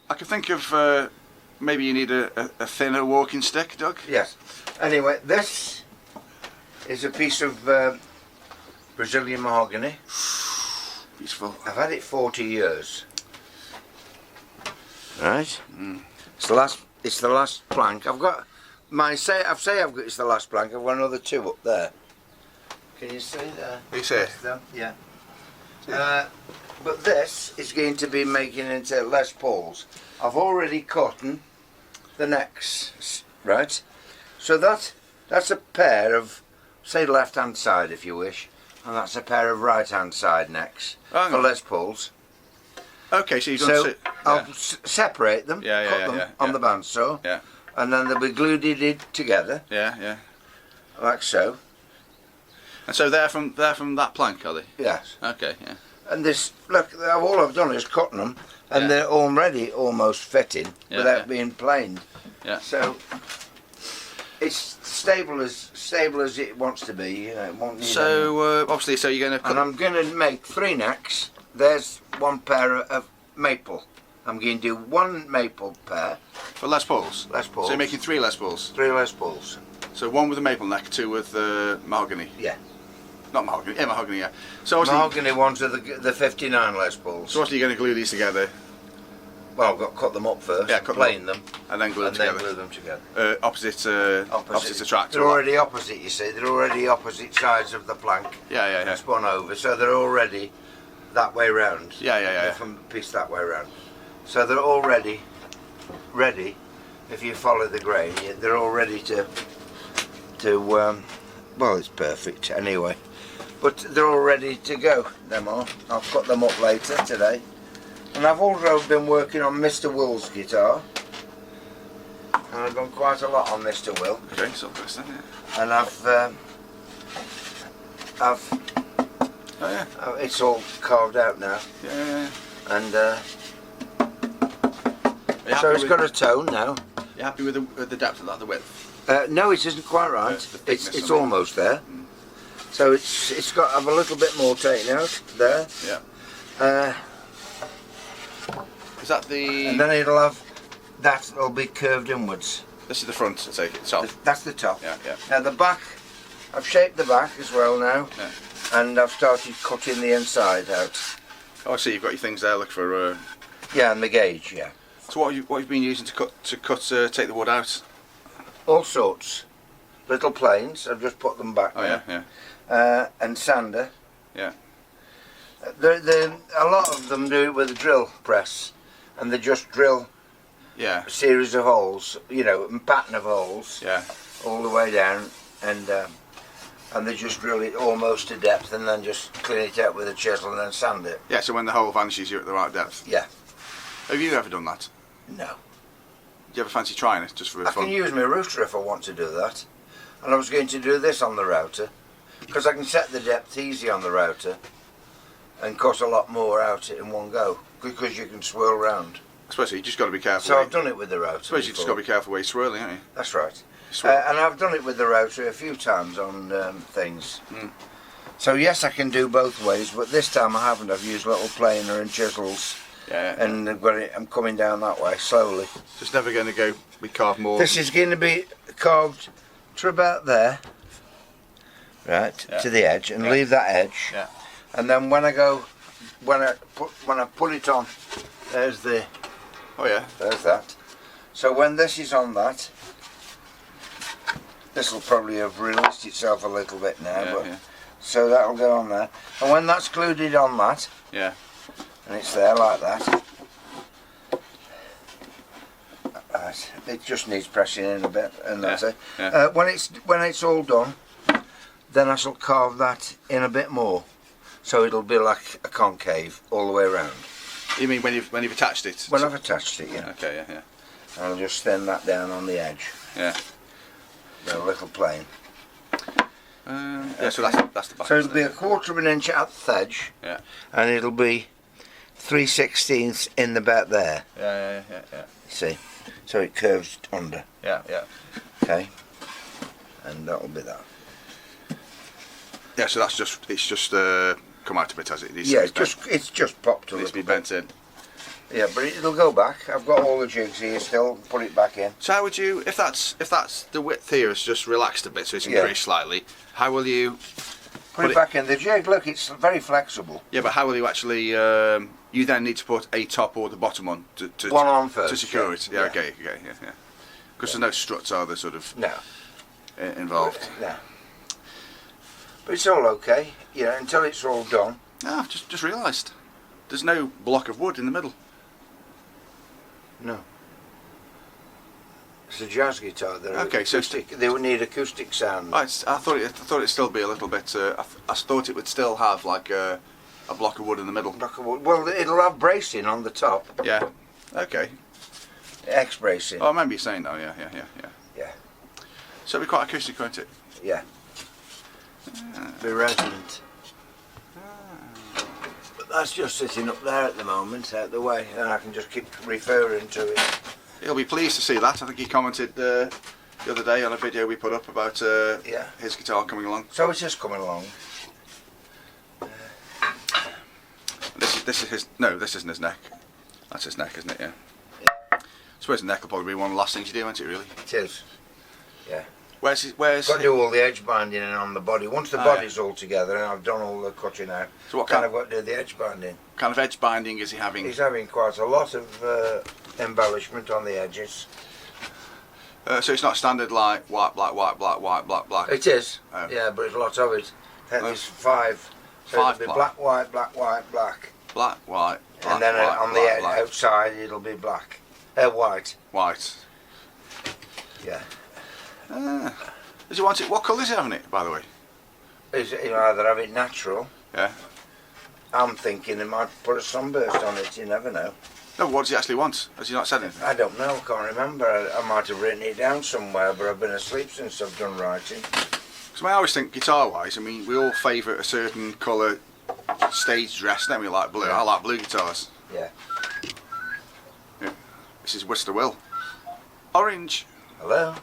I can think of maybe you need a thinner walking stick, Doug. Yes. Anyway, this is a piece of Brazilian mahogany. Beautiful. I've had it 40 years. Right. Mm. It's the last plank. I've got it's the last plank. I've got another 2 up there. Can you see there? You see it? Yeah. But this is going to be making into Les Pauls. I've already cut the necks, right? So that's a pair of, say, left-hand side if you wish, and that's a pair of right-hand side necks for Les Pauls. Okay, so you've done I'll separate them, cut them on the bandsaw, and then they'll be glued together. Yeah. Like so. And so they're from that plank, are they? Yes. Okay, yeah. And this, look, all I've done is cut them, and they're already almost fitting without being planed. Yeah. So it's stable as it wants to be. You know, it won't need so obviously, so you're going to. And I'm going to make 3 necks. There's 1 pair of maple. I'm going to do 1 maple pair For Les Pauls? Les Pauls. So you're making 3 Les Pauls? 3 Les Pauls. So 1 with a maple neck, 2 with mahogany? Yeah. Not mahogany, yeah, mahogany, yeah. So mahogany ones are the 59 Les Pauls. So obviously you're going to glue these together? Well, I've got to cut them up first, plane them, and then glue them together. Then glue them together. Opposite attract. They're already opposite, you see. They're already opposite sides of the plank. Yeah. Spun over, so they're already that way round. Yeah. They're from the piece that way round. So they're already ready. If you follow the grain, they're all ready to. Well, it's perfect anyway. But they're all ready to go. Them are. I'll cut them up later today. And I've also been working on Mr. Will's guitar. And I've done quite a lot on Mr. Will. Okay, so this then, yeah. And it's all carved out now. Yeah. And so it's got a tone now. You happy with the depth of that, the width? No, it isn't quite right. It's almost there. So it's got a little bit more taken out there. Yeah. Is that the? And then that'll be curved inwards. This is the front, I take it. Top. That's the top. Yeah. Now the back, I've shaped the back as well now, and I've started cutting the inside out. Oh, I see. You've got your things there. Look for. Yeah, and the gauge. Yeah. So what have you been using to take the wood out? All sorts. Little planes. I've just put them back. Oh now. Yeah. And sander. Yeah. A lot of them do it with a drill press, and they just drill. Yeah. A series of holes, you know, a pattern of holes. Yeah. All the way down, and they just drill it almost to depth, and then just clean it out with a chisel and then sand it. Yeah. So when the hole vanishes, you're at the right depth. Yeah. Have you ever done that? No. Do you ever fancy trying it just for I fun? can use my router if I want to do that, and I was going to do this on the router because I can set the depth easy on the router and cut a lot more out in one go because you can swirl round. I suppose you just got to be careful. So I've done it with the router. I suppose you just got to be careful where you're swirling, haven't you? That's right. And I've done it with the router a few times on things. So yes, I can do both ways, but this time I haven't. I've used little planer and chisels. Yeah. And I've got it. I'm coming down that way slowly. So it's never going to be carved more. This is going to be carved to about there, right to the edge, and leave that edge. Yeah. And then when I put it on, there's the. Oh yeah. There's that. So when this is on that, this will probably have released itself a little bit now, so that'll go on there. And when that's glued on that, and it's there like that, it just needs pressing in a bit, and that's it. When it's all done, then I shall carve that in a bit more, so it'll be like a concave all the way around. You mean when you've attached it? When I've attached it, yeah. Okay, yeah. I'll just thin that down on the edge. Yeah. With a little plane. Yeah, so that's the back. So it'll be 1/4 of an inch at the edge. Yeah. And it'll be 3/16 in the back there. Yeah. See? So it curves under. Yeah. Okay. And that'll be that. Yeah, so it's just come out a bit, has it? It's just popped a little bit. Needs to be bent in. Yeah, but it'll go back. I've got all the jigs here still. Put it back in. So how would you, if that's the width here is just relaxed a bit, so it's Yeah. increased slightly, how will you Put it back in the jig. Look, it's very flexible. Yeah, but how will you actually? You then need to put a top or the bottom on to One on first. to secure it. Yeah, Yeah. okay, yeah. Because there's no struts, are there, sort of No. involved? No. But it's all okay. Yeah, until it's all done. Ah, I've just realised. There's no block of wood in the middle. No. It's a jazz guitar. They're Okay, so acoustic. They would need acoustic sound. I thought it'd still be a little bit. I thought it would still have like a block of wood in the middle. Block of wood. Well, it'll have bracing on the top. Yeah. Okay. X bracing. Oh, I remember you saying that. Yeah. Yeah. So it'll be quite acoustic, won't it? Yeah. Be resonant. But that's just sitting up there at the moment, out the way, and I can just keep referring to it. He'll be pleased to see that. I think he commented the other day on a video we put up about Yeah. his guitar coming along. So it's just coming along. This is his. No, this isn't his neck. That's his neck, isn't it? Yeah. I suppose the neck will probably be one of the last things you do, won't it? Really. It is. Yeah. Where's? Got to do all the edge binding on the body. Once the Oh, body's all together and I've done all the cutting out, So what kind kind of got to do the edge binding. kind of edge binding is he having? He's having quite a lot of embellishment on the edges. So it's not standard like white, black, white, black, white, black, black. It is. Oh. Yeah, but there's a lot of it. Oh. There's 5. So Five it'll be black. black, white, black. Black, white, black, And then white, on black, the black, outside it'll be black. White. white. Yeah. Does he want it? What colour is he having it, by the way? He'll either have it natural. Yeah. I'm thinking he might put a sunburst on it, you never know. No, what does he actually want? Has he not said anything? I don't know, I can't remember. I might have written it down somewhere, but I've been asleep since I've done writing. Because I always think guitar-wise, I mean, we all favourite a certain colour stage dress, don't we? Like blue. Yeah. I like blue guitars. Yeah. Yeah. This is Worcester Will. Orange. Hello?